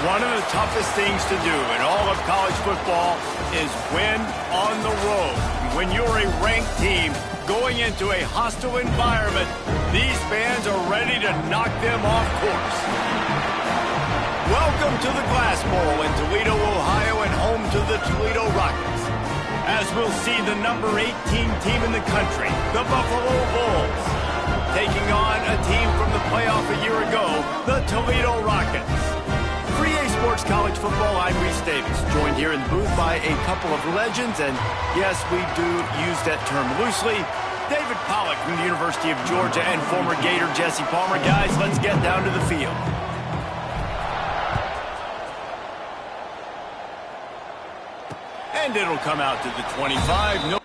One of the toughest things to do in all of college football is win on the road. When you're a ranked team going into a hostile environment, these fans are ready to knock them off course. Welcome to the Glass Bowl in Toledo, Ohio, and home to the Toledo Rockets. As we'll see the number 18 team in the country, the Buffalo Bulls, taking on a team from the playoff a year ago, the Toledo Rockets. For EA Sports College Football, I'm Reese Davis, joined here in the booth by a couple of legends, and yes, we do use that term loosely. David Pollack from the University of Georgia and former Gator Jesse Palmer. Guys, let's get down to the field. And it'll come out to the 25. No.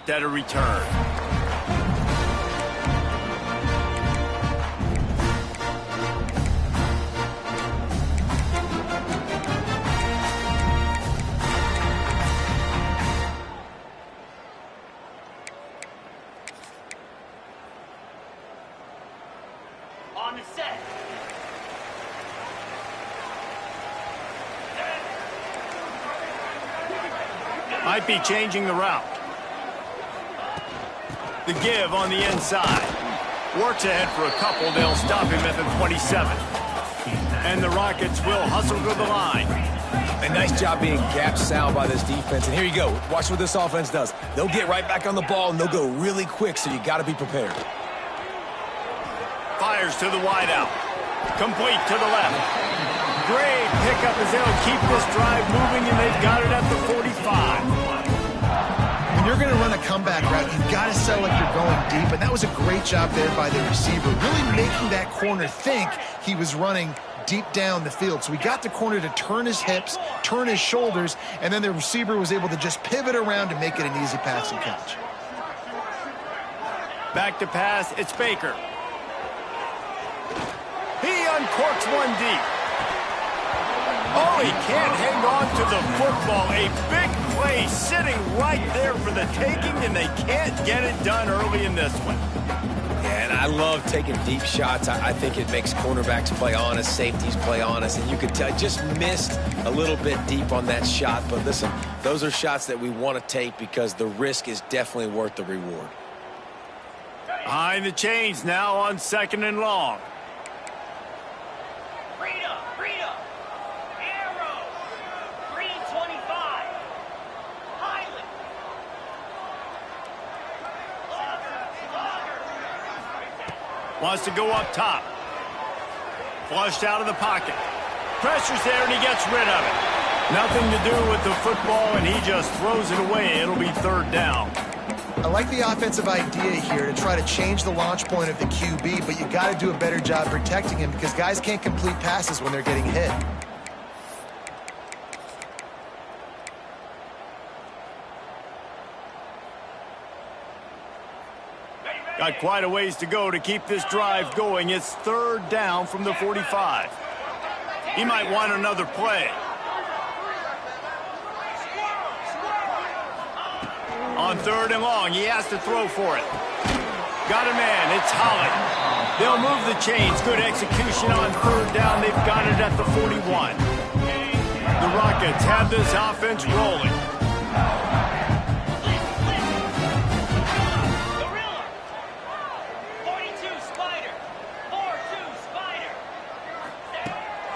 At a return. On the set. Might be changing the route. The give on the inside. Works ahead for a couple. They'll stop him at the 27. And the Rockets will hustle to the line. A nice job being gap sound by this defense. And here you go. Watch what this offense does. They'll get right back on the ball, and they'll go really quick, so you got to be prepared. Fires to the wideout. Complete to the left. Great pickup as they'll keep this drive moving, and they've got it at the 45. When you're going to run a comeback route, you've got to sell like you're going deep, and that was a great job there by the receiver, really making that corner think he was running deep down the field. So he got the corner to turn his hips, turn his shoulders, and then the receiver was able to just pivot around to make it an easy pass and catch. Back to pass, it's Baker. He uncorks one deep. Oh, he can't hang on to the football. A big play sitting right there for the taking, and they can't get it done early in this one. Yeah, and I love taking deep shots. I think it makes cornerbacks play honest, safeties play honest, and you could tell just missed a little bit deep on that shot. But listen, those are shots that we want to take because the risk is definitely worth the reward. Behind the chains now on 2nd and long. Wants to go up top. Flushed out of the pocket. Pressure's there, and he gets rid of it. Nothing to do with the football, and he just throws it away. It'll be 3rd down. I like the offensive idea here to try to change the launch point of the QB, but you got to do a better job protecting him because guys can't complete passes when they're getting hit. Got quite a ways to go to keep this drive going. It's 3rd down from the 45. He might want another play. On 3rd and long, he has to throw for it. Got a man, it's Holly. They'll move the chains. Good execution on 3rd down. They've got it at the 41. The Rockets have this offense rolling.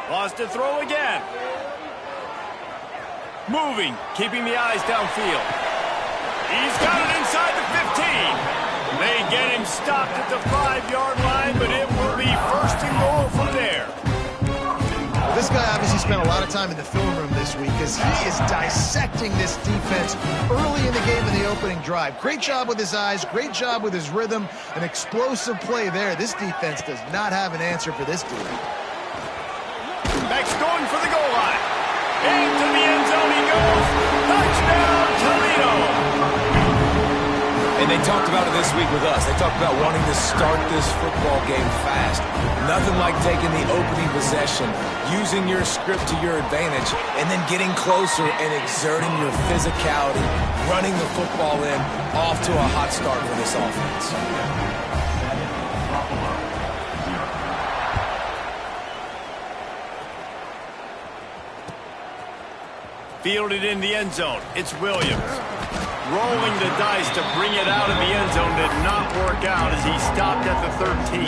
Lost to throw again. Moving, keeping the eyes downfield. He's got it inside the 15. They get him stopped at the 5-yard line, but it will be 1st and goal from there. This guy obviously spent a lot of time in the film room this week because he is dissecting this defense early in the game in the opening drive. Great job with his eyes, great job with his rhythm, an explosive play there. This defense does not have an answer for this dude. Max going for the goal line. Into the end zone he goes. Touchdown, Toledo. And they talked about it this week with us. They talked about wanting to start this football game fast. Nothing like taking the opening possession, using your script to your advantage, and then getting closer and exerting your physicality, running the football in, off to a hot start for this offense. Fielded in the end zone. It's Williams. Rolling the dice to bring it out of the end zone did not work out as he stopped at the 13.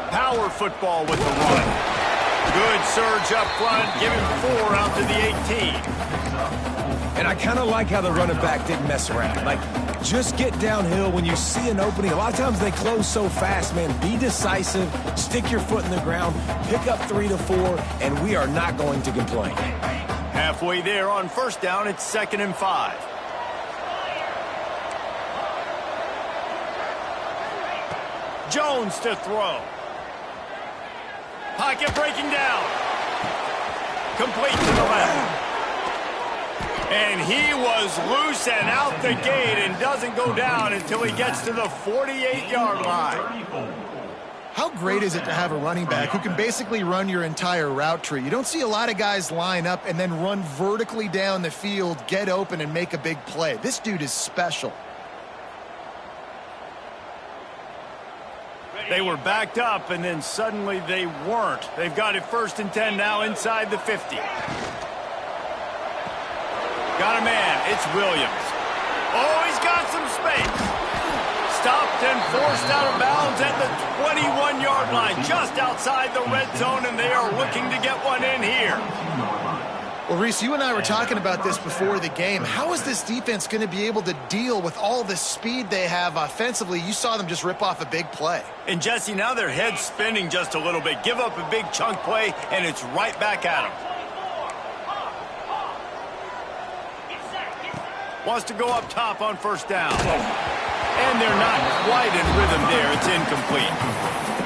Power football with the run. Good surge up front, give him 4 out to the 18. And I kind of like how the running back didn't mess around. Like, just get downhill when you see an opening. A lot of times they close so fast, man. Be decisive, stick your foot in the ground, pick up 3 to 4, and we are not going to complain. Halfway there on first down, it's 2nd and 5. Jones to throw. Pocket breaking down. Complete to the left. And he was loose and out the gate and doesn't go down until he gets to the 48-yard line. How great is it to have a running back who can basically run your entire route tree? You don't see a lot of guys line up and then run vertically down the field, get open, and make a big play. This dude is special. They were backed up, and then suddenly they weren't. They've got it 1st and 10 now inside the 50. Got a man. It's Williams. Oh, he's got some space. Stopped and forced out of bounds at the 21-yard line, just outside the red zone, and they are looking to get one in here. Well, Reese, you and I were talking about this before the game. How is this defense going to be able to deal with all the speed they have offensively? You saw them just rip off a big play. And, Jesse, now their head's spinning just a little bit. Give up a big chunk play, and it's right back at them. Wants to go up top on first down. And they're not quite in rhythm there. It's incomplete.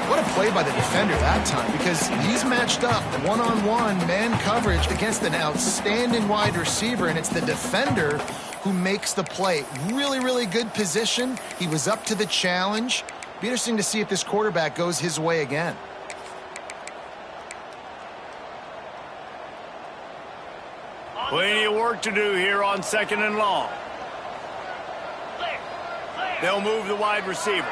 What a play by the defender that time, because he's matched up one-on-one man coverage against an outstanding wide receiver, and it's the defender who makes the play. Really, really good position. He was up to the challenge. Be interesting to see if this quarterback goes his way again. Plenty of work to do here on 2nd and long. They'll move the wide receiver.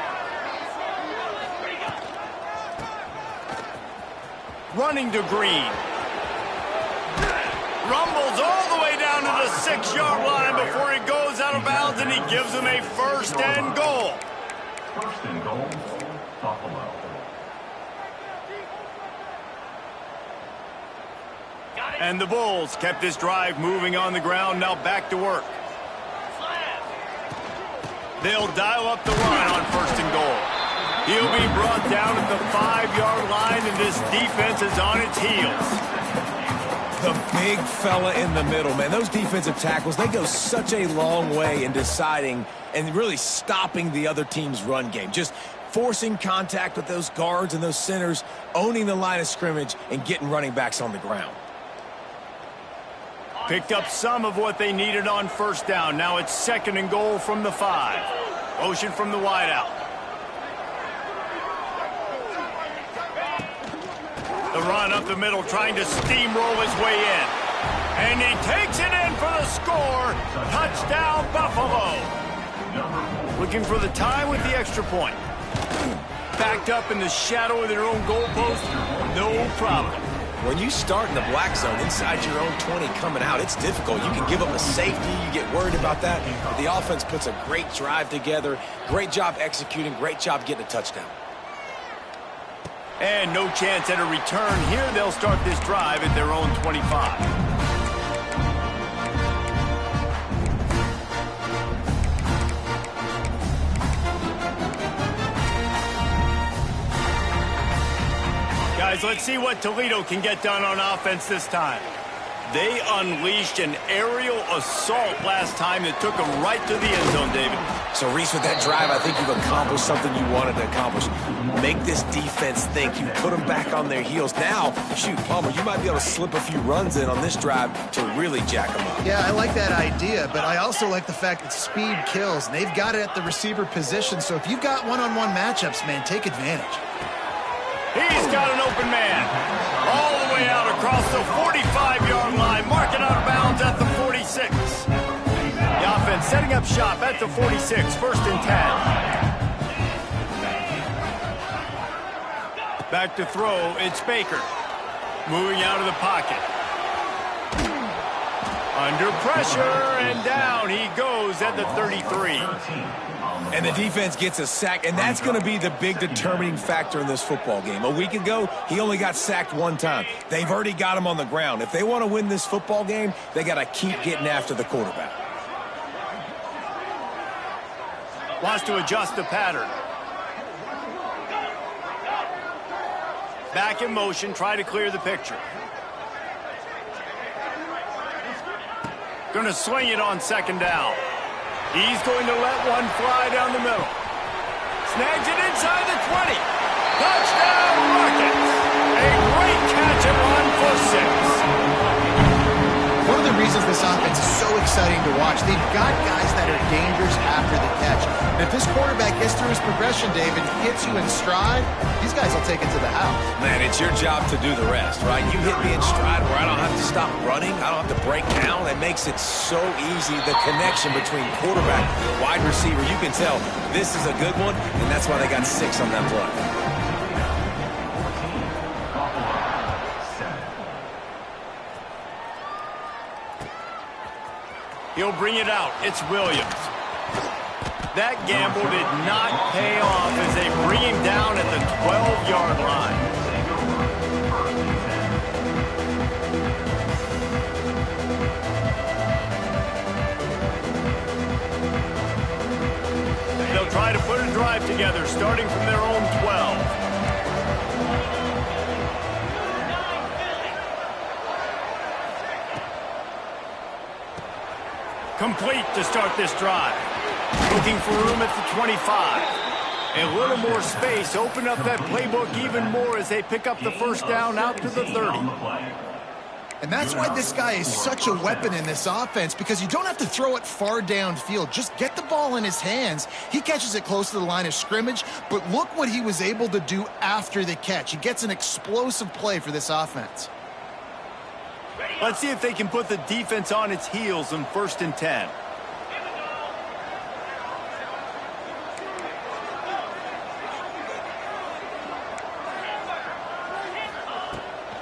Running to Green. Rumbles all the way down to the 6-yard line before he goes out of bounds, and he gives them a 1st and goal. 1st and goal, Buffalo. And the Bulls kept this drive moving on the ground, now back to work. They'll dial up the run on 1st and goal. He'll be brought down at the 5-yard line, and this defense is on its heels. The big fella in the middle, man. Those defensive tackles, they go such a long way in deciding and really stopping the other team's run game. Just forcing contact with those guards and those centers, owning the line of scrimmage, and getting running backs on the ground. Picked up some of what they needed on first down. Now it's 2nd and goal from the 5. Motion from the wideout. The run up the middle, trying to steamroll his way in. And he takes it in for the score. Touchdown, Buffalo. Looking for the tie with the extra point. Backed up in the shadow of their own goalpost, no problem. When you start in the black zone inside your own 20 coming out, it's difficult. You can give up a safety. You get worried about that. But the offense puts a great drive together. Great job executing. Great job getting a touchdown. And no chance at a return here. They'll start this drive at their own 25. Guys, let's see what Toledo can get done on offense this time. They unleashed an aerial assault last time that took them right to the end zone, David. So, Reese, with that drive, I think you've accomplished something you wanted to accomplish. Make this defense think. You put them back on their heels. Now, shoot, Palmer, you might be able to slip a few runs in on this drive to really jack them up. Yeah, I like that idea, but I also like the fact that speed kills. And they've got it at the receiver position, so if you've got one-on-one matchups, man, take advantage. He's got an open man. All the way out across the 45-yard line. Marking out of bounds at the 46. The offense setting up shop at the 46. First and 10. Back to throw. It's Baker. Moving out of the pocket. Under pressure, and down he goes at the 33. And the defense gets a sack, and that's going to be the big determining factor in this football game. A week ago, he only got sacked one time. They've already got him on the ground. If they want to win this football game, they got to keep getting after the quarterback. Wants to adjust the pattern. Back in motion, try to clear the picture. Going to swing it on second down. He's going to let one fly down the middle. Snags it inside the 20. Touchdown, Rockets. A great catch and run for 6. One of the reasons this offense is so exciting to watch, they've got guys that are dangerous after the catch. And if this quarterback gets through his progression, David, hits you in stride, these guys will take it to the house. Man, it's your job to do the rest, right? You hit me in stride where I don't have to stop running. I don't have to break down. It makes it so easy. The connection between quarterback, wide receiver, you can tell this is a good one, and that's why they got 6 on that play. He'll bring it out. It's Williams. That gamble did not pay off as they bring him down at the 12-yard line. They'll try to put a drive together, starting from their own 12. Complete to start this drive. Looking for room at the 25. A little more space. Open up that playbook even more as they pick up the first down out to the 30. And that's why this guy is such a weapon in this offense, because you don't have to throw it far downfield. Just get the ball in his hands. He catches it close to the line of scrimmage, but look what he was able to do after the catch. He gets an explosive play for this offense. Let's see if they can put the defense on its heels in first and 10.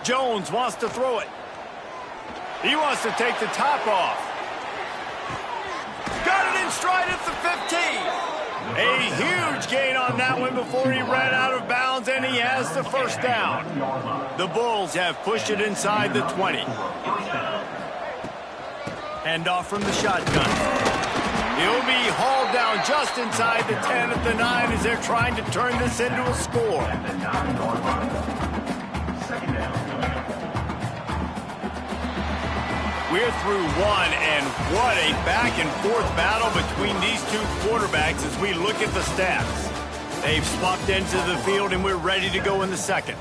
Jones wants to throw it. He wants to take the top off. Got it in stride at the 15. A huge gain on that one before he ran out of bounds, and he has the first down. The Bulls have pushed it inside the 20. Handoff from the shotgun. He'll be hauled down just inside the 10 at the 9 as they're trying to turn this into a score. We're through one, and what a back-and-forth battle between these two quarterbacks as we look at the stats. They've swapped ends of the field, and we're ready to go in the second.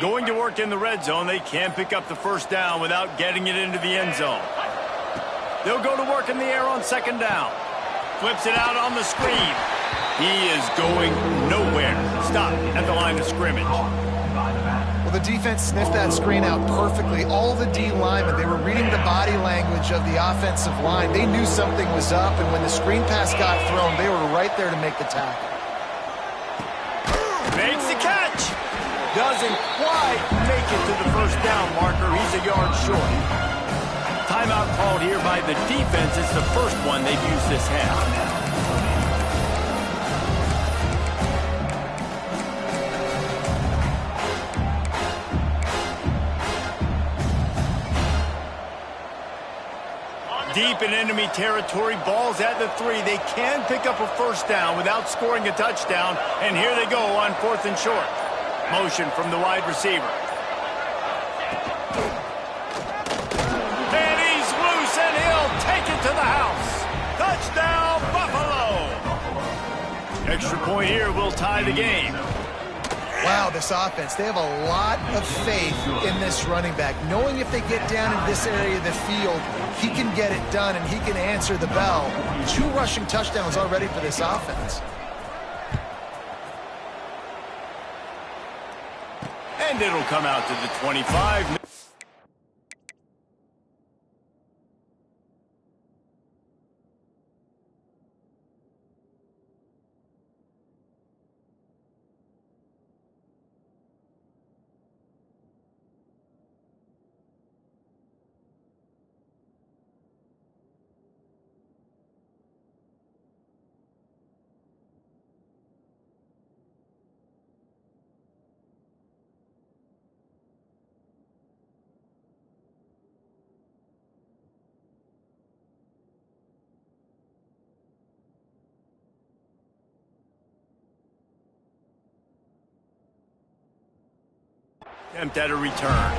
Going to work in the red zone, they can't pick up the first down without getting it into the end zone. They'll go to work in the air on second down. Flips it out on the screen. He is going nowhere. Stop at the line of scrimmage. Well, the defense sniffed that screen out perfectly. All the D linemen, they were reading the body language of the offensive line. They knew something was up, and when the screen pass got thrown, they were right there to make the tackle. Makes the catch. Doesn't quite make it to the first down marker. He's a yard short. Timeout called here by the defense. It's the first one they've used this half. Deep in enemy territory, ball's at the 3. They can pick up a first down without scoring a touchdown, and here they go on 4th and short. Motion from the wide receiver. And he's loose, and he'll take it to the house. Touchdown, Buffalo! Extra point here will tie the game. Wow, this offense, they have a lot of faith in this running back. Knowing if they get down in this area of the field, he can get it done and he can answer the bell. 2 rushing touchdowns already for this offense. And it'll come out to the 25. Attempt at a return.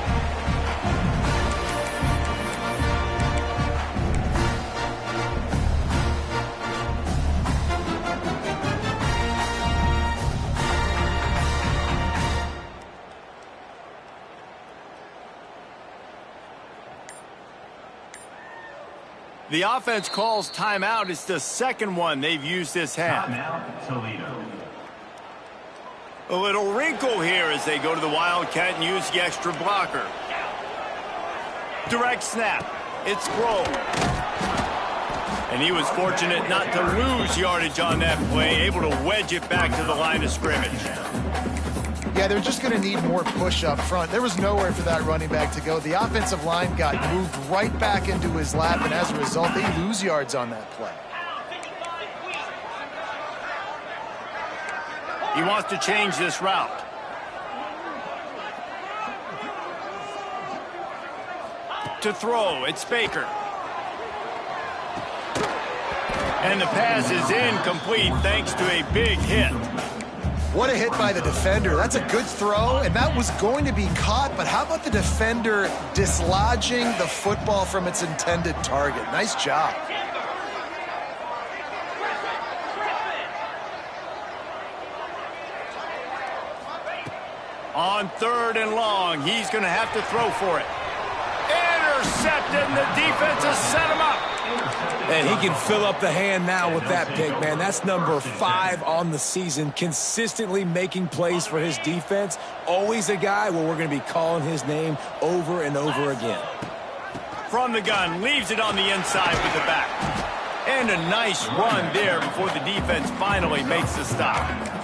The offense calls timeout. It's the second one they've used this half. Timeout, Toledo. A little wrinkle here as they go to the Wildcat and use the extra blocker. Direct snap. It's Grove. And he was fortunate not to lose yardage on that play, able to wedge it back to the line of scrimmage. Yeah, they're just going to need more push up front. There was nowhere for that running back to go. The offensive line got moved right back into his lap, and as a result, they lose yards on that play. He wants to change this route. To throw, it's Baker. And the pass is incomplete thanks to a big hit. What a hit by the defender. That's a good throw, and that was going to be caught, but how about the defender dislodging the football from its intended target? Nice job. On 3rd and long, he's going to have to throw for it. Intercepted, and the defense has set him up. And he can fill up the hand now with that pick, man. That's number 5 on the season, consistently making plays for his defense. Always a guy where we're going to be calling his name over and over again. From the gun, leaves it on the inside with the back. And a nice run there before the defense finally makes the stop.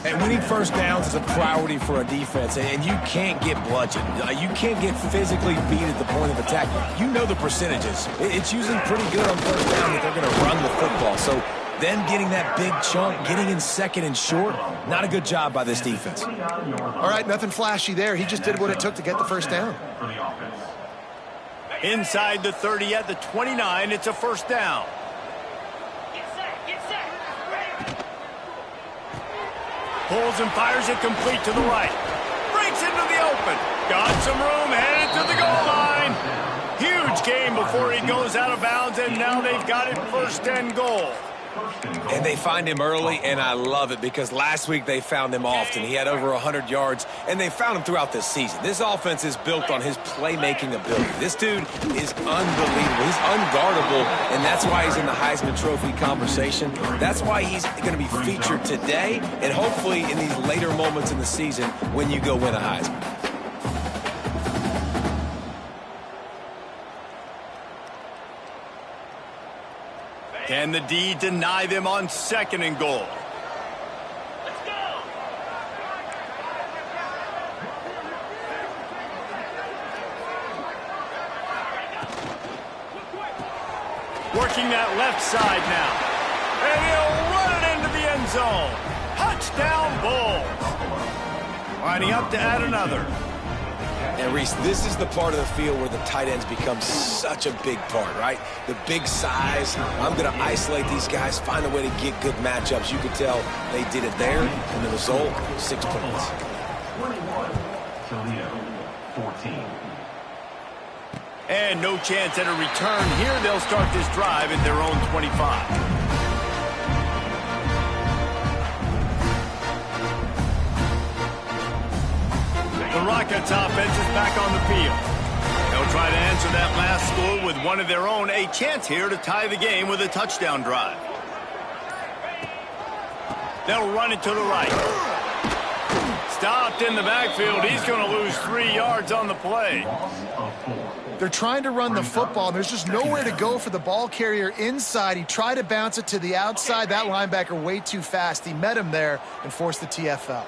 And winning first downs is a priority for a defense, and you can't get bludgeoned. You can't get physically beat at the point of attack. You know the percentages. It's usually pretty good on first down that they're going to run the football. So then getting that big chunk, getting in 2nd and short, not a good job by this defense. All right, nothing flashy there. He just did what it took to get the first down. Inside the 30 at the 29, it's a first down. Pulls and fires it complete to the right. Breaks into the open. Got some room, headed to the goal line. Huge gain before he goes out of bounds, and now they've got it 1st and goal. And they find him early, and I love it because last week they found him often. He had over 100 yards, and they found him throughout this season. This offense is built on his playmaking ability. This dude is unbelievable. He's unguardable, and that's why he's in the Heisman Trophy conversation. That's why he's going to be featured today and hopefully in these later moments in the season when you go win a Heisman. Can the D deny them on 2nd and goal? Let's go! Working that left side now. And he'll run it into the end zone. Touchdown, Bulls. Lining up to add another. And Reese, this is the part of the field where the tight ends become such a big part, right? The big size. I'm going to isolate these guys, find a way to get good matchups. You could tell they did it there, and the result, 6 points. 21, Toledo, 14. And no chance at a return here. They'll start this drive at their own 25. The Rockets offense is back on the field. They'll try to answer that last score with one of their own. A chance here to tie the game with a touchdown drive. They'll run it to the right. Stopped in the backfield. He's going to lose 3 yards on the play. They're trying to run the football, and there's just nowhere to go for the ball carrier inside. He tried to bounce it to the outside. That linebacker way too fast. He met him there and forced the TFL.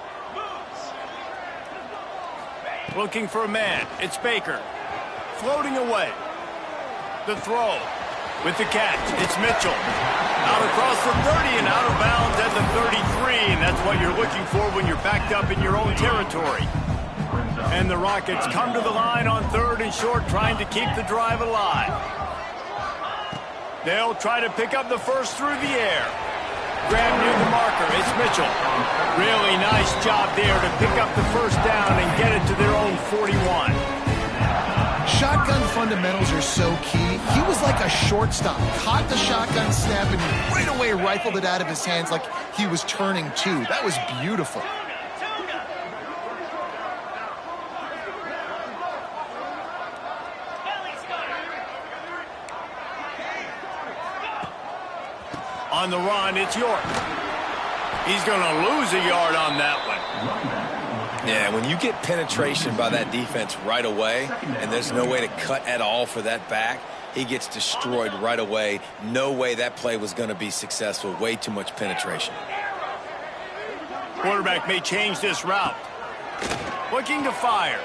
Looking for a man. It's Baker. Floating away. The throw. With the catch, it's Mitchell. Out across the 30 and out of bounds at the 33. And that's what you're looking for when you're backed up in your own territory. And the Rockets come to the line on 3rd and short, trying to keep the drive alive. They'll try to pick up the first through the air. Grab near the marker. It's Mitchell. Really nice job there to pick up the first down and get it to their own 41. Shotgun fundamentals are so key. He was like a shortstop. Caught the shotgun snap and right away rifled it out of his hands like he was turning two. That was beautiful. On the run, it's York. He's going to lose a yard on that one. Yeah, when you get penetration by that defense right away, and there's no way to cut at all for that back, he gets destroyed right away. No way that play was going to be successful. Way too much penetration. Quarterback may change this route. Looking to fire.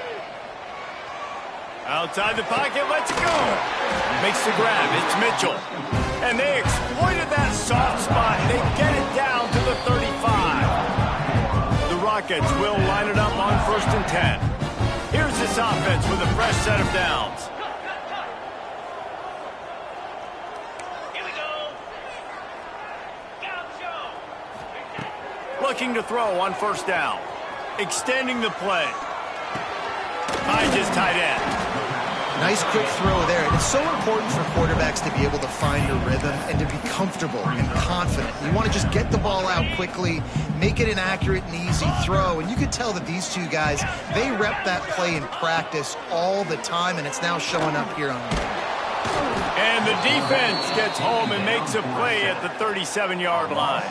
Outside the pocket, let's go. Makes the grab, it's Mitchell. And they exploited that soft spot. They get it down to the 35. The Rockets will line it up on 1st and 10. Here's this offense with a fresh set of downs. Here we go. Gaucho. Looking to throw on 1st down. Extending the play. Finds his tight end. Nice quick throw there. And it's so important for quarterbacks to be able to find a rhythm and to be comfortable and confident. You want to just get the ball out quickly, make it an accurate and easy throw. And you could tell that these two guys, they rep that play in practice all the time, and it's now showing up here on the And the defense gets home and makes a play at the 37-yard line.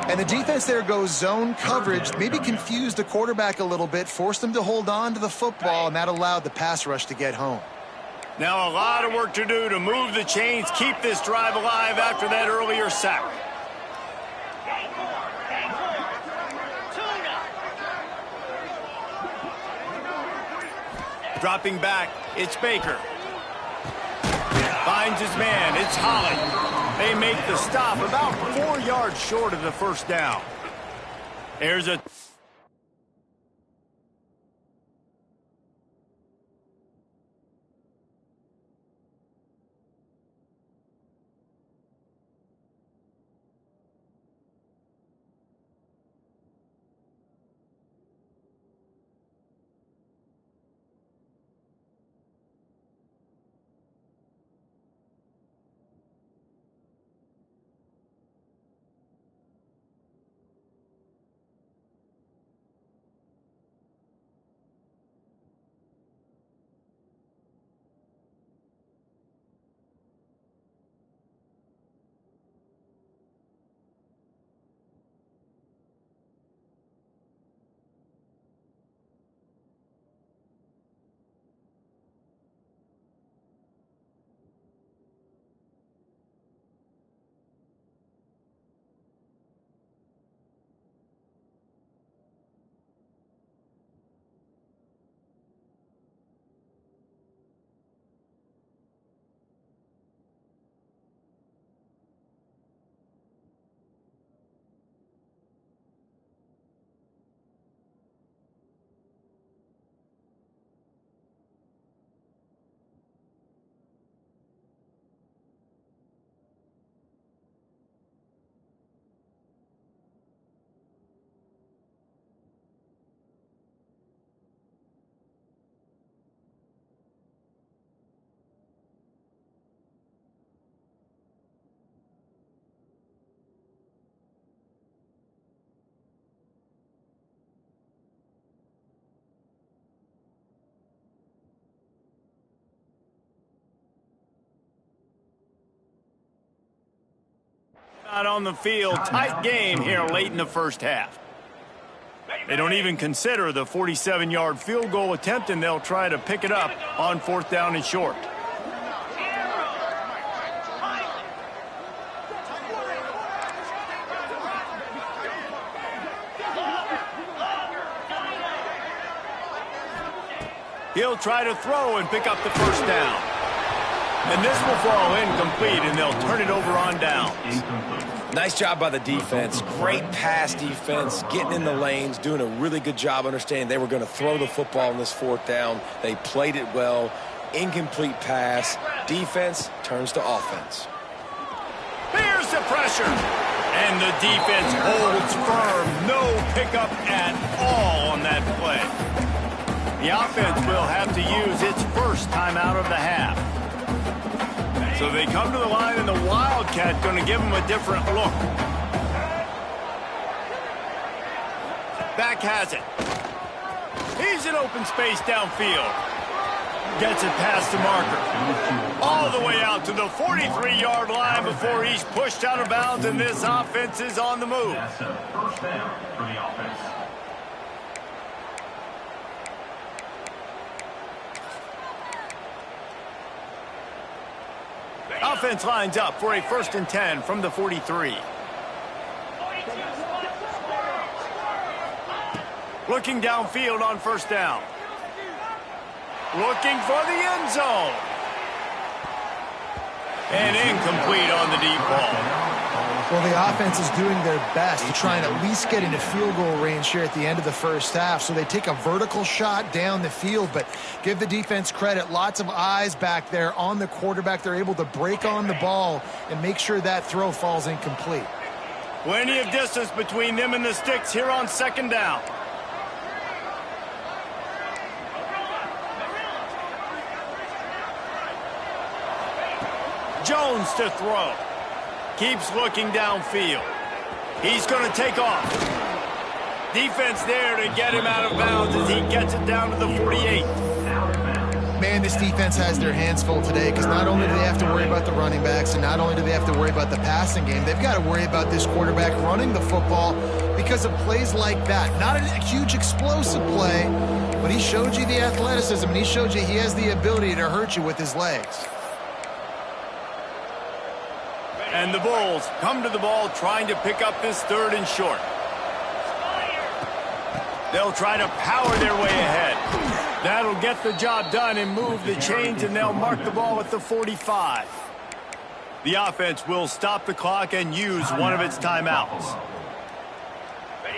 And the defense there goes zone coverage, maybe confused the quarterback a little bit, forced him to hold on to the football, and that allowed the pass rush to get home. Now a lot of work to do to move the chains, keep this drive alive after that earlier sack. Dropping back, it's Baker. Finds his man, it's Holly. They make the stop about 4 yards short of the 1st down. There's a... Out on the field, tight game here late in the first half. They don't even consider the 47-yard field goal attempt, and they'll try to pick it up on 4th down and short. He'll try to throw and pick up the first down. And this will fall incomplete, and they'll turn it over on downs. Nice job by the defense. Great pass defense, getting in the lanes, doing a really good job understanding they were going to throw the football on this 4th down. They played it well. Incomplete pass. Defense turns to offense. Here's the pressure. And the defense holds firm. No pickup at all on that play. The offense will have to use its first timeout of the half. So they come to the line, and the Wildcat going to give them a different look. Back has it. He's in open space downfield. Gets it past the marker. All the way out to the 43-yard line before he's pushed out of bounds, and this offense is on the move. That's a first down for the offense. Offense lines up for a 1st and 10 from the 43. Looking downfield on 1st down. Looking for the end zone. And incomplete on the deep ball. Well, the offense is doing their best to try and at least get into field goal range here at the end of the first half. So they take a vertical shot down the field, but give the defense credit. Lots of eyes back there on the quarterback. They're able to break on the ball and make sure that throw falls incomplete. Plenty of distance between them and the sticks here on 2nd down. Jones to throw. Keeps looking downfield. He's going to take off. Defense there to get him out of bounds as he gets it down to the 48. Man, this defense has their hands full today because not only do they have to worry about the running backs and not only do they have to worry about the passing game, they've got to worry about this quarterback running the football because of plays like that. Not a huge explosive play, but he showed you the athleticism and he showed you he has the ability to hurt you with his legs. And the Bulls come to the ball trying to pick up this 3rd and short. They'll try to power their way ahead. That'll get the job done and move the chains, and they'll mark the ball at the 45. The offense will stop the clock and use one of its timeouts.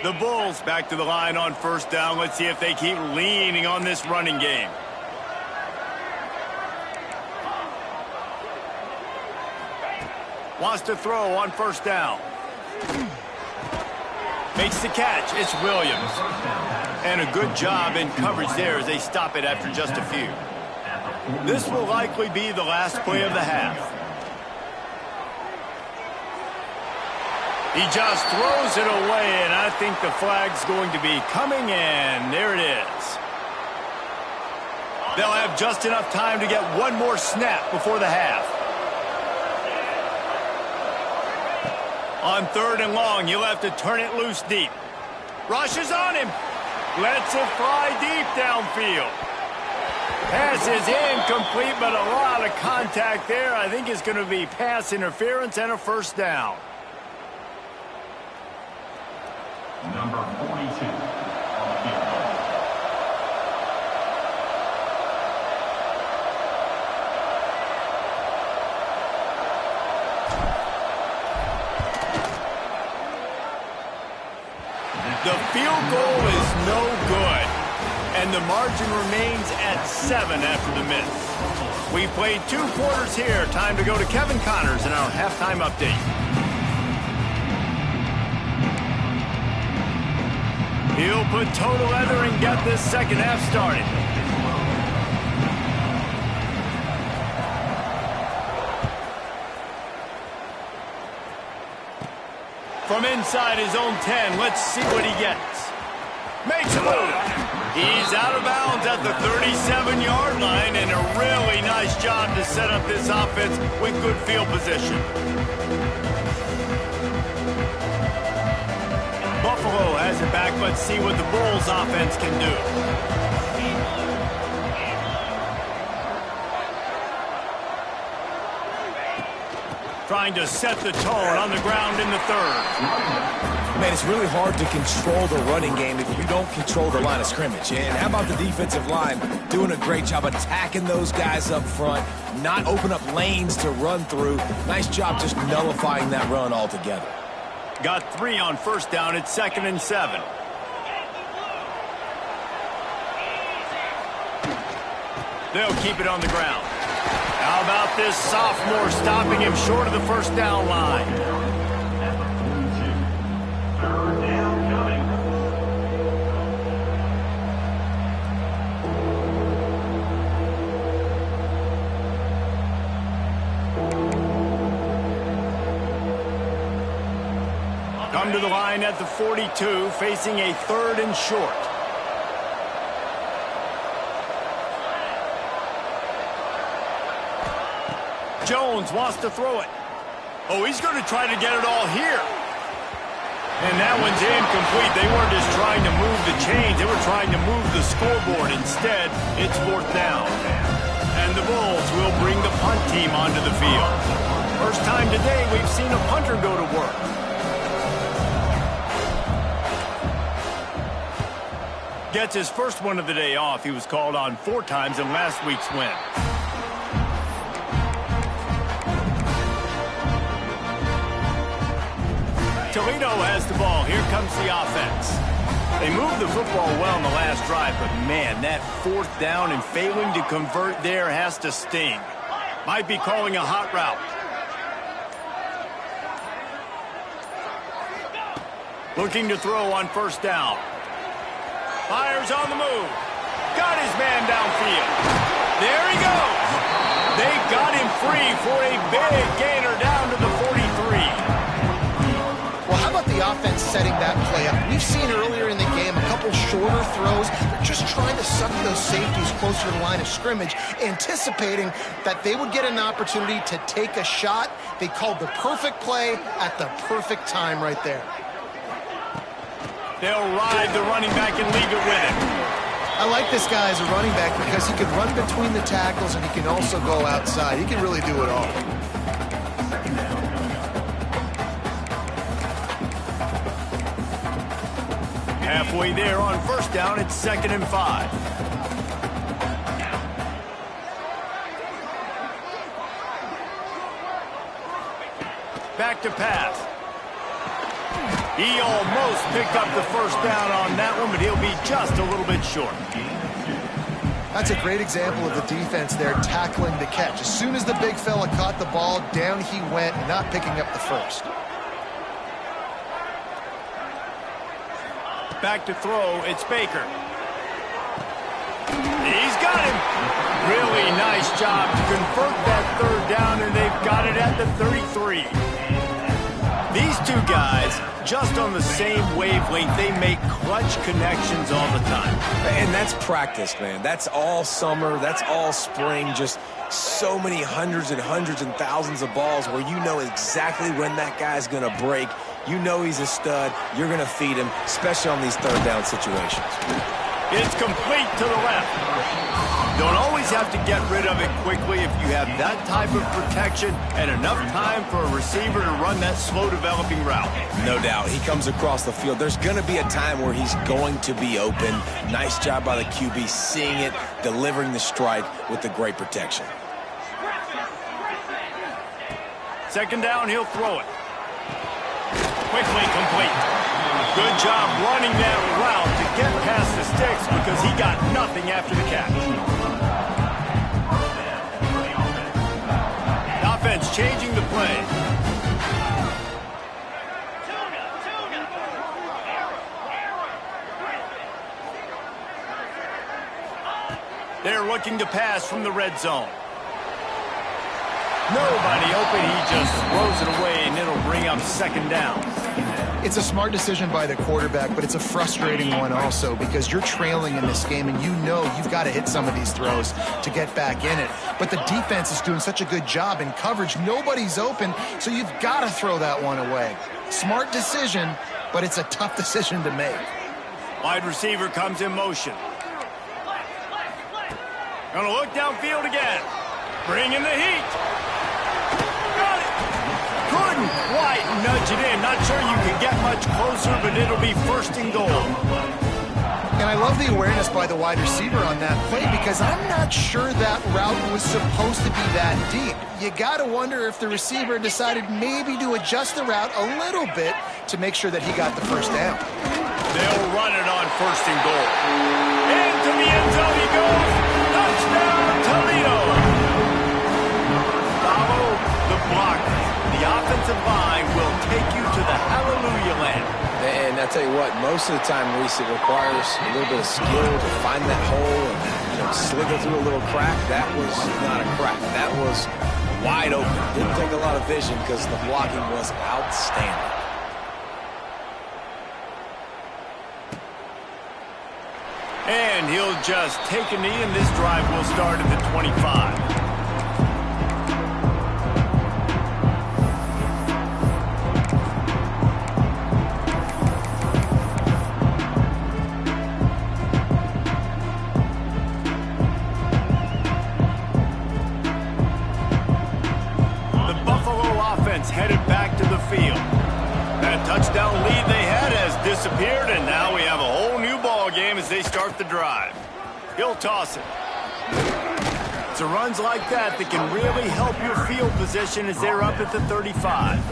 The Bulls back to the line on 1st down. Let's see if they keep leaning on this running game. Wants to throw on 1st down. Makes the catch. It's Williams. And a good job in coverage there as they stop it after just a few. This will likely be the last play of the half. He just throws it away, and I think the flag's going to be coming in. There it is. They'll have just enough time to get one more snap before the half. On 3rd and long, you'll have to turn it loose deep. Rushes on him. Lets it fly deep downfield. Pass is incomplete, but a lot of contact there. I think it's going to be pass interference and a 1st down. Number 42 on the field. The field goal is no good, and the margin remains at 7 after the miss. We played 2 quarters here. Time to go to Kevin Connors in our halftime update. He'll put toe to leather and get this second half started. From inside his own 10, let's see what he gets. Makes a move. He's out of bounds at the 37-yard line, and a really nice job to set up this offense with good field position. Buffalo has it back. Let's see what the Bulls offense can do. Trying to set the tone on the ground in the third. Man, it's really hard to control the running game if you don't control the line of scrimmage. And how about the defensive line doing a great job attacking those guys up front, not open up lanes to run through. Nice job just nullifying that run altogether. Got 3 on first down. It's 2nd and 7. They'll keep it on the ground. How about this sophomore stopping him short of the first down line? Third down coming. Come to the line at the 42, facing a 3rd and short. Jones wants to throw it. Oh, he's going to try to get it all here. And that one's incomplete. They weren't just trying to move the chains. They were trying to move the scoreboard. Instead, it's 4th down. And the Bulls will bring the punt team onto the field. First time today we've seen a punter go to work. Gets his first one of the day off. He was called on 4 times in last week's win. Toledo has the ball. Here comes the offense. They moved the football well in the last drive, but man, that 4th down and failing to convert there has to sting. Might be calling a hot route. Looking to throw on first down. Fires on the move. Got his man downfield. There he goes. They got him free for a big gainer down to the 43. Well, how about the offense setting that play up? We've seen earlier in the game a couple shorter throws. They're just trying to suck those safeties closer to the line of scrimmage, anticipating that they would get an opportunity to take a shot. They called the perfect play at the perfect time right there. They'll ride the running back and leave it with him. I like this guy as a running back because he can run between the tackles and he can also go outside. He can really do it all. Halfway there on first down, it's 2nd and 5. Back to pass. He almost picked up the first down on that one, but he'll be just a little bit short. That's a great example of the defense there tackling the catch. As soon as the big fella caught the ball, down he went, not picking up the first. Back to throw, it's Baker. He's got him. Really nice job to convert that 3rd down, and they've got it at the 33. These two guys, just on the same wavelength, they make clutch connections all the time. And that's practice, man. That's all summer. That's all spring. Just so many hundreds and thousands of balls where you know exactly when that guy's going to break. You know he's a stud. You're going to feed him, especially on these 3rd down situations. It's complete to the left. Don't always have to get rid of it quickly if you have that type of protection and enough time for a receiver to run that slow developing route. No doubt. He comes across the field. There's going to be a time where he's going to be open. Nice job by the QB seeing it, delivering the strike with the great protection. 2nd down, he'll throw it. Quickly complete. Good job running that route to get past the sticks because he got nothing after the catch. The offense changing the play. They're looking to pass from the red zone. Nobody open, he just throws it away, and it'll bring up 2nd down. It's a smart decision by the quarterback, but it's a frustrating one also because you're trailing in this game and you know you've got to hit some of these throws to get back in it. But the defense is doing such a good job in coverage. Nobody's open, so you've got to throw that one away. Smart decision, but it's a tough decision to make. Wide receiver comes in motion. Gonna look downfield again. Bringing the heat. Got it. Couldn't quite nudge it in. Not sure you can get much closer, but it'll be first and goal. And I love the awareness by the wide receiver on that play because I'm not sure that route was supposed to be that deep. You got to wonder if the receiver decided maybe to adjust the route a little bit to make sure that he got the first down. They'll run it on first and goal. Into the end zone he goes. Touchdown, Toledo. Follow the blocker. The offensive line will take you to the hallelujah land. And I tell you what, most of the time, Reese, it requires a little bit of skill to find that hole and slither through a little crack. That was not a crack. That was wide open. Didn't take a lot of vision because the blocking was outstanding. And he'll just take a knee, and this drive will start at the 25. Headed back to the field. That touchdown lead they had has disappeared, and now we have a whole new ball game as they start the drive. He'll toss it. It's the runs like that that can really help your field position as they're up at the 35.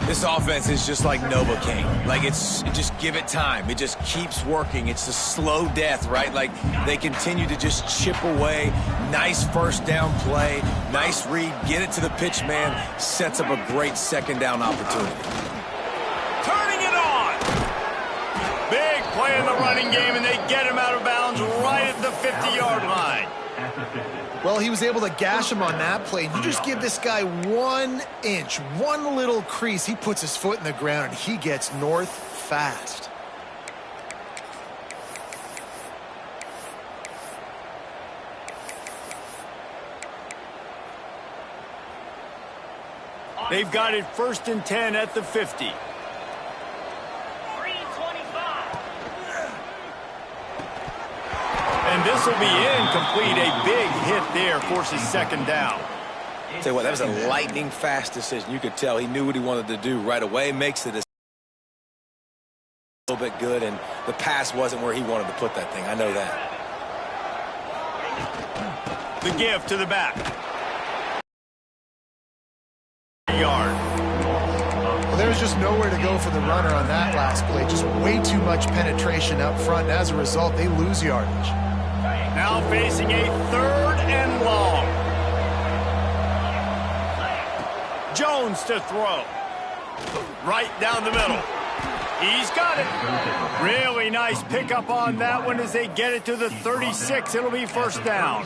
This offense is just like Novocaine. Like, just give it time. It just keeps working. It's a slow death, right? Like, they continue to just chip away. Nice first down play. Nice read. Get it to the pitch man. Sets up a great second down opportunity. Turning it on. Big play in the running game, and they get him out of bounds right at the 50-yard line. Well, he was able to gash him on that play. You just give this guy 1 inch, one little crease. He puts his foot in the ground, and he gets north fast. They've got it 1st and 10 at the 50. 3:25. And this will be incomplete. A big hit there forces second down. Tell you what, that was a lightning fast decision. You could tell he knew what he wanted to do right away. Makes it a little bit good, and the pass wasn't where he wanted to put that thing. I know that. The give to the back. Yard. Well, there was just nowhere to go for the runner on that last play. Just way too much penetration up front, and as a result, they lose yardage. Now facing a 3rd and long. Jones to throw. Right down the middle. He's got it. Really nice pickup on that one as they get it to the 36. It'll be first down.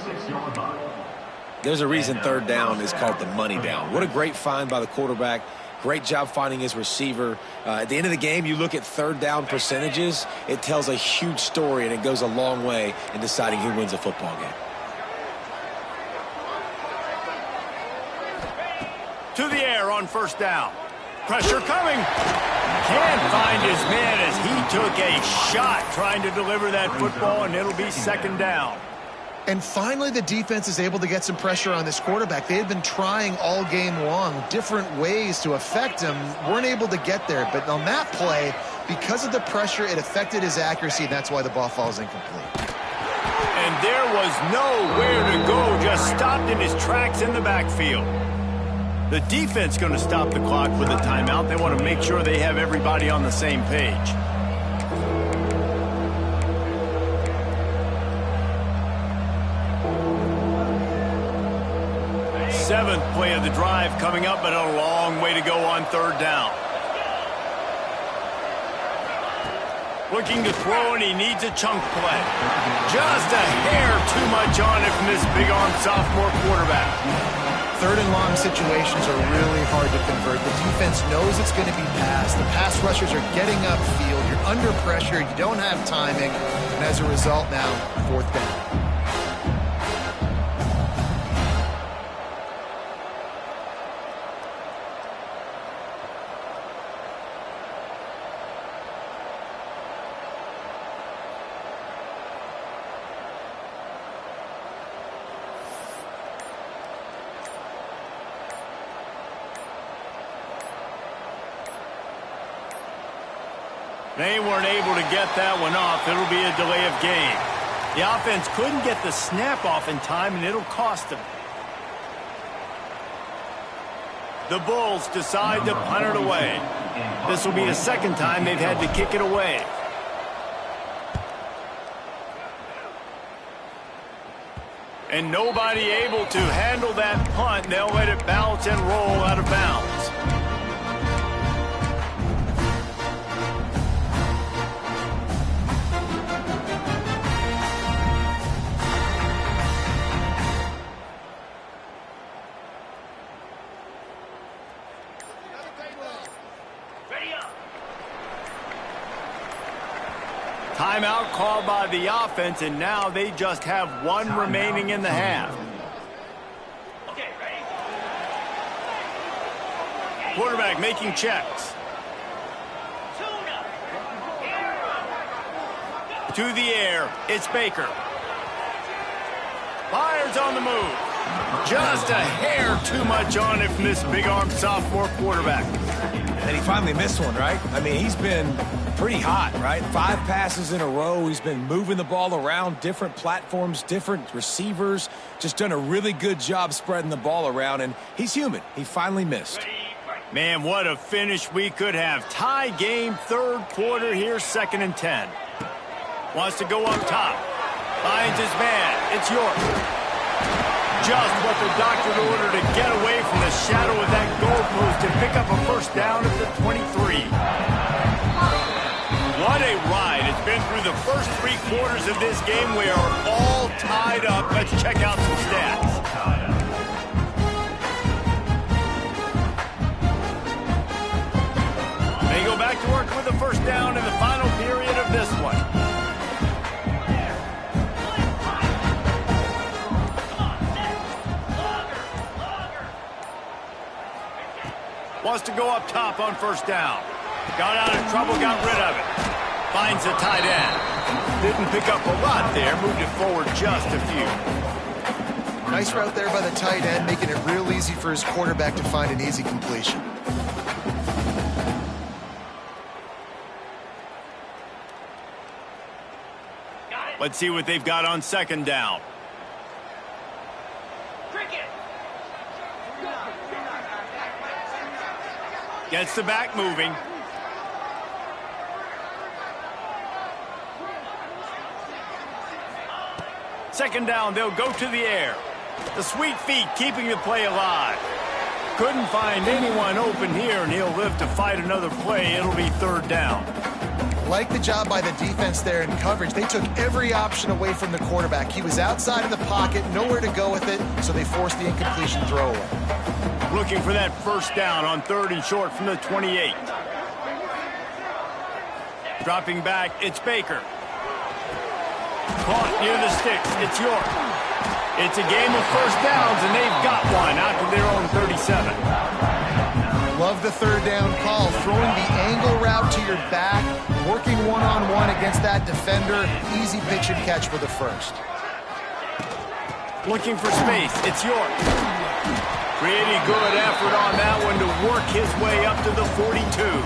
There's a reason 3rd down is called the money down. What a great find by the quarterback. Great job finding his receiver. At the end of the game, you look at 3rd down percentages. It tells a huge story, and it goes a long way in deciding who wins a football game. To the air on first down. Pressure coming. Can't find his man as he took a shot trying to deliver that football, and it'll be second down. And finally, the defense is able to get some pressure on this quarterback. They had been trying all game long different ways to affect him. Weren't able to get there. But on that play, because of the pressure, it affected his accuracy, and that's why the ball falls incomplete. And there was nowhere to go, just stopped in his tracks in the backfield. The defense going to stop the clock with a timeout. They want to make sure they have everybody on the same page. 7th play of the drive coming up, but a long way to go on 3rd down. Looking to throw, and he needs a chunk play. Just a hair too much on it from this big-armed sophomore quarterback. 3rd and long situations are really hard to convert. The defense knows it's going to be passed. The pass rushers are getting upfield. You're under pressure. You don't have timing. And as a result now, 4th down. They weren't able to get that one off. It'll be a delay of game. The offense couldn't get the snap off in time, and it'll cost them. The Bulls decide to punt it away. This will be the second time they've had to kick it away. And nobody able to handle that punt. They'll let it bounce and roll out of bounds. Timeout called by the offense, and now they just have one remaining in the half. Okay, ready? Quarterback making checks. To the air, it's Baker. Fires on the move. Just a hair too much on it from this big-armed sophomore quarterback. And he finally missed one, right? I mean, he's been pretty hot, right? 5 passes in a row. He's been moving the ball around, different platforms, different receivers. Just done a really good job spreading the ball around, and he's human. He finally missed. Man, what a finish we could have. Tie game, third quarter here, 2nd and 10. Wants to go up top. Finds his man. It's York. Just what the doctor ordered to get away from the shadow of that goalpost and pick up a first down at the 23. What a ride. It's been through the first 3 quarters of this game. We are all tied up. Let's check out some stats. They go back to work with the first down in the final period of this one. Wants to go up top on first down. Got out of trouble, got rid of it. Finds the tight end. Didn't pick up a lot there, moved it forward just a few. Nice route there by the tight end, making it real easy for his quarterback to find an easy completion. Let's see what they've got on 2nd down. Gets the back moving. Second down, they'll go to the air. The sweet feet keeping the play alive. Couldn't find anyone open here, and he'll live to fight another play. It'll be 3rd down. Like the job by the defense there in coverage. They took every option away from the quarterback. He was outside of the pocket, nowhere to go with it, so they forced the incompletion throwaway. Looking for that first down on 3rd and short from the 28. Dropping back, it's Baker. Caught near the sticks, it's York. It's a game of first downs, and they've got one out to their own 37. Love the 3rd down call. Throwing the angle route to your back, working one-on-one against that defender. Easy pitch and catch for the first. Looking for space, it's York. Pretty good effort on that one to work his way up to the 42.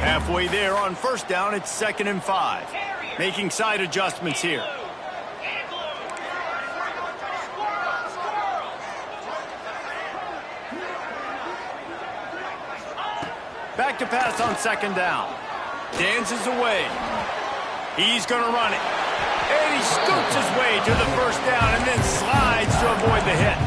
Halfway there on first down, it's 2nd and 5. Making side adjustments here. Back to pass on 2nd down. Dances away. He's going to run it. And he scoots his way to the first down and then slides to avoid the hit.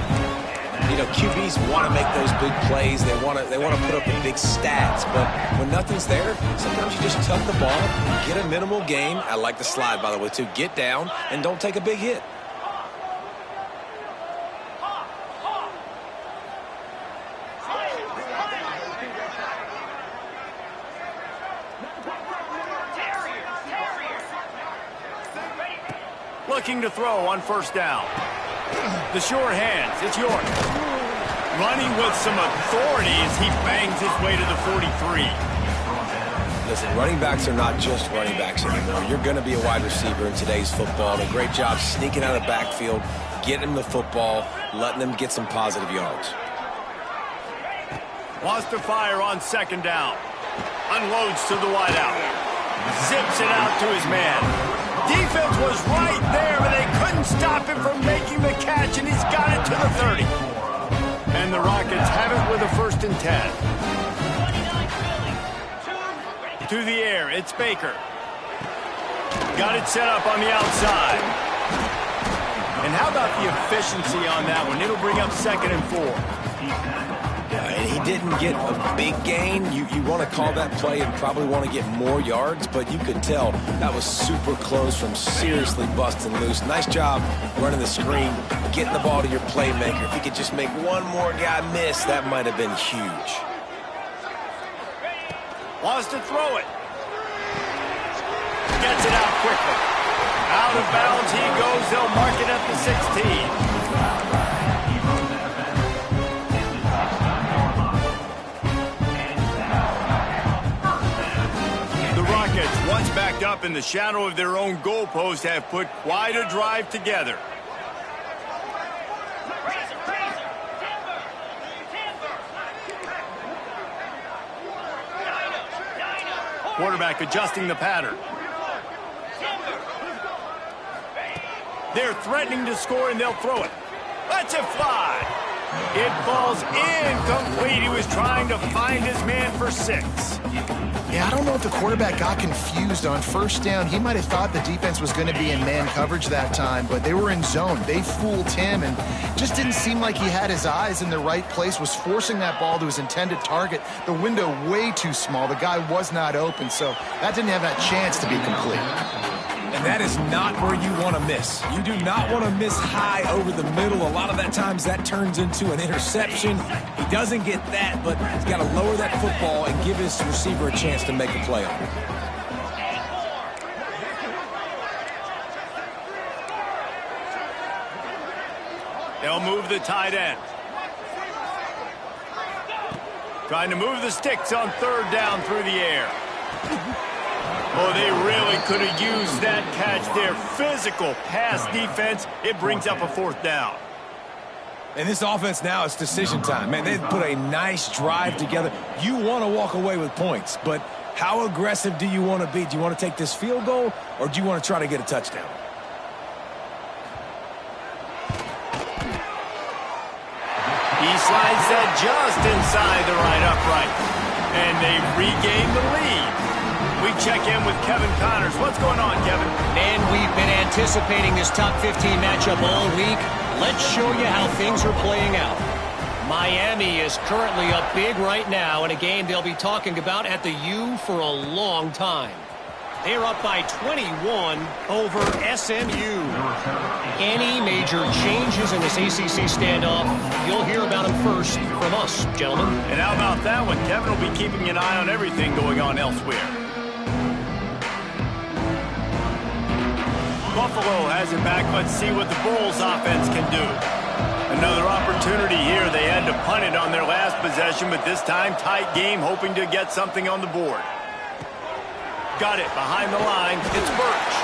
You know, QBs want to make those big plays. They want to put up the big stats. But when nothing's there, sometimes you just tuck the ball, get a minimal gain. I like the slide, by the way, too. Get down and don't take a big hit. Looking to throw on first down. The sure hands, it's York. Running with some authority as he bangs his way to the 43. Listen, running backs are not just running backs anymore. You're going to be a wide receiver in today's football. And a great job sneaking out of the backfield, getting them the football, letting them get some positive yards. Wants to fire on second down. Unloads to the wideout. Zips it out to his man. Defense was right there, but they couldn't stop him from making the catch, and he's got it to the 30. And the Rockets have it with a 1st and 10. To the air, it's Baker. Got it set up on the outside. And how about the efficiency on that one? It'll bring up 2nd and 4. And he didn't get a big gain. You want to call that play and probably want to get more yards, but you could tell that was super close from seriously busting loose. Nice job running the screen, getting the ball to your playmaker. If he could just make one more guy miss, that might have been huge. Wants to throw it. Gets it out quickly. Out of bounds he goes. They'll mark it at the 16. Once backed up in the shadow of their own goalpost, have put quite a drive together. Quarterback adjusting the pattern. They're threatening to score, and they'll throw it. Lets it fly. It falls incomplete. He was trying to find his man for 6. Yeah, I don't know if the quarterback got confused on 1st down. He might have thought the defense was going to be in man coverage that time, but they were in zone. They fooled him and just didn't seem like he had his eyes in the right place, was forcing that ball to his intended target. The window way too small. The guy was not open, so that didn't have that chance to be complete. And that is not where you want to miss. You do not want to miss high over the middle. A lot of that times that turns into an interception. He doesn't get that, but he's got to lower that football and give his receiver a chance to make a play on it. They'll move the tight end. Trying to move the sticks on 3rd down through the air. Oh, they really could have used that catch there. Physical pass defense. It brings up a 4th down. And this offense now, it's decision time. Man, they've put a nice drive together. You want to walk away with points, but how aggressive do you want to be? Do you want to take this field goal, or do you want to try to get a touchdown? He slides that just inside the right upright. And they regain the lead. We check in with Kevin Connors. What's going on, Kevin? Man, we've been anticipating this top 15 matchup all week. Let's show you how things are playing out. Miami is currently up big right now in a game they'll be talking about at the U for a long time. They're up by 21 over SMU. Any major changes in this ACC standoff, you'll hear about them first from us, gentlemen. And how about that one? Kevin will be keeping an eye on everything going on elsewhere. Buffalo has it back. Let's see what the Bulls offense can do. Another opportunity here. They had to punt it on their last possession, but this time tight game, hoping to get something on the board. Got it behind the line. It's Birch.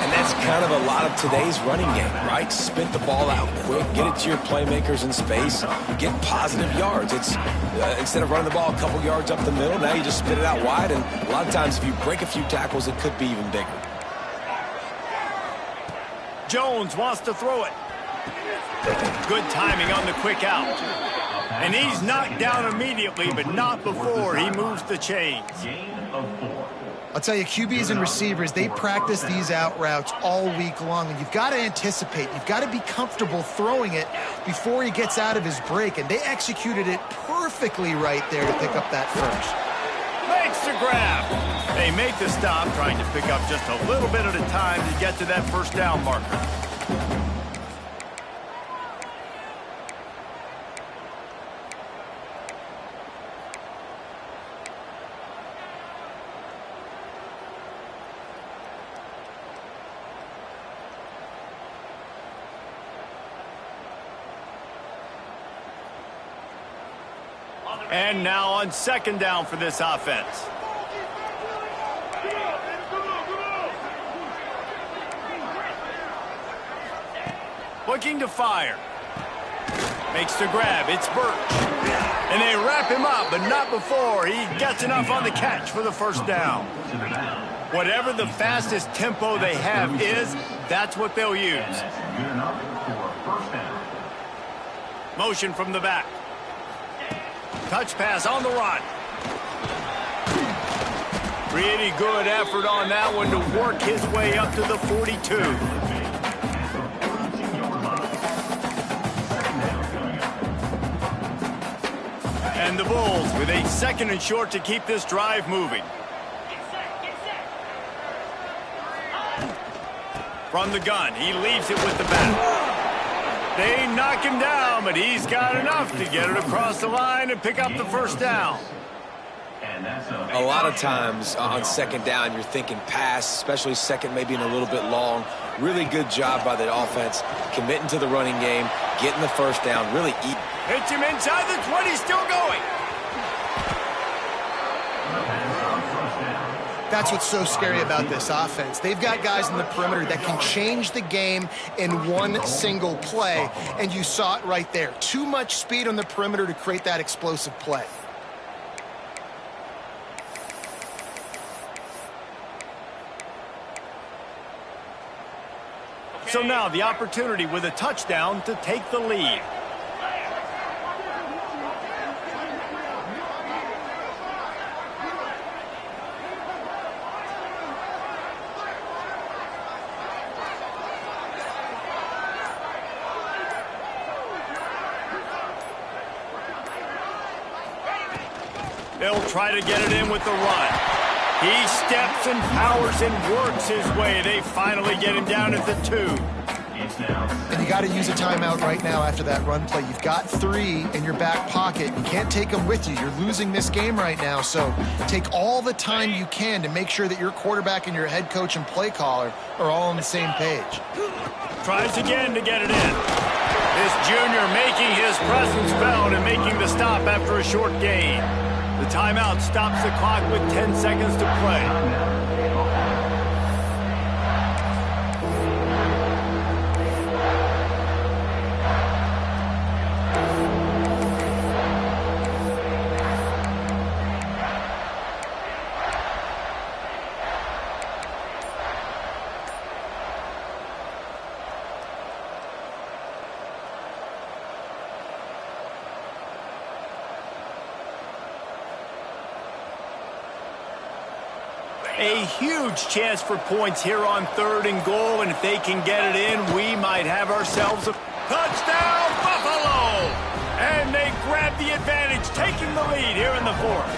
And that's kind of a lot of today's running game, right? Spit the ball out quick, get it to your playmakers in space, get positive yards. It's instead of running the ball a couple yards up the middle, now you just spit it out wide, and a lot of times if you break a few tackles, it could be even bigger. Jones wants to throw it. Good timing on the quick out. And he's knocked down immediately, but not before he moves the chains. I'll tell you, QBs and receivers, they practice these out routes all week long, and you've got to anticipate. You've got to be comfortable throwing it before he gets out of his break, and they executed it perfectly right there to pick up that first. Makes the grab. They make the stop, trying to pick up just a little bit at a time to get to that 1st down marker. And now on 2nd down for this offense. Looking to fire. Makes the grab. It's Birch. And they wrap him up, but not before he gets enough on the catch for the first down. Whatever the fastest tempo they have is, that's what they'll use. Motion from the back. Touch pass on the run. Pretty good effort on that one to work his way up to the 42. And the Bulls with a 2nd and short to keep this drive moving. From the gun, he leaves it with the back. They knock him down, but he's got enough to get it across the line and pick up the first down. A lot of times on 2nd down, you're thinking pass, especially 2nd, maybe in a little bit long. Really good job by the offense, committing to the running game, getting the first down, really eating. Hits him inside the 20, still going. That's what's so scary about this offense. They've got guys in the perimeter that can change the game in one single play, and you saw it right there. Too much speed on the perimeter to create that explosive play. So now the opportunity with a touchdown to take the lead. They'll try to get it in with the run. He steps and powers and works his way. They finally get him down at the 2. And you got to use a timeout right now after that run play. You've got 3 in your back pocket. You can't take them with you. You're losing this game right now. So take all the time you can to make sure that your quarterback and your head coach and play caller are all on the same page. Tries again to get it in. This junior making his presence felt and making the stop after a short gain. The timeout stops the clock with 10 seconds to play. A huge chance for points here on 3rd and goal, and if they can get it in, we might have ourselves a touchdown, Buffalo! And they grab the advantage, taking the lead here in the 4th.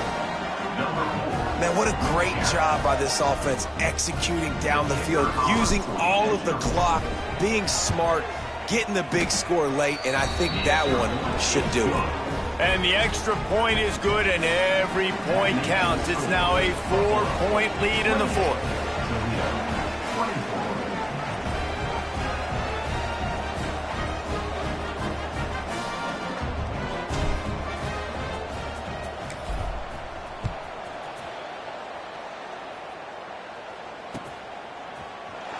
Man, what a great job by this offense executing down the field, using all of the clock, being smart, getting the big score late, and I think that one should do it. And the extra point is good, and every point counts. It's now a 4-point lead in the 4th.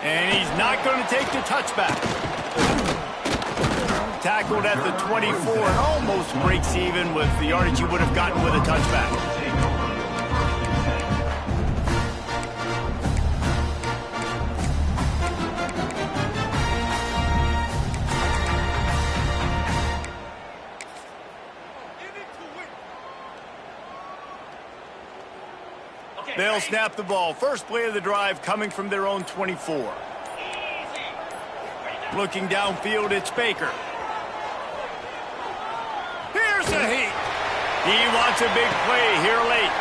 And he's not going to take the touchback. Tackled at the 24 and almost breaks even with the yardage he would have gotten with a touchback. They'll snap the ball. First play of the drive coming from their own 24. Looking downfield, it's Baker. Here's a heat. He wants a big play here late.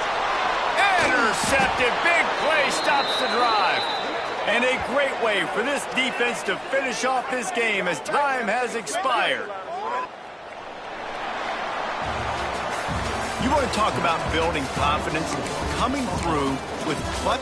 Intercepted. Big play stops the drive. And a great way for this defense to finish off this game as time has expired. You want to talk about building confidence, coming through with clutch.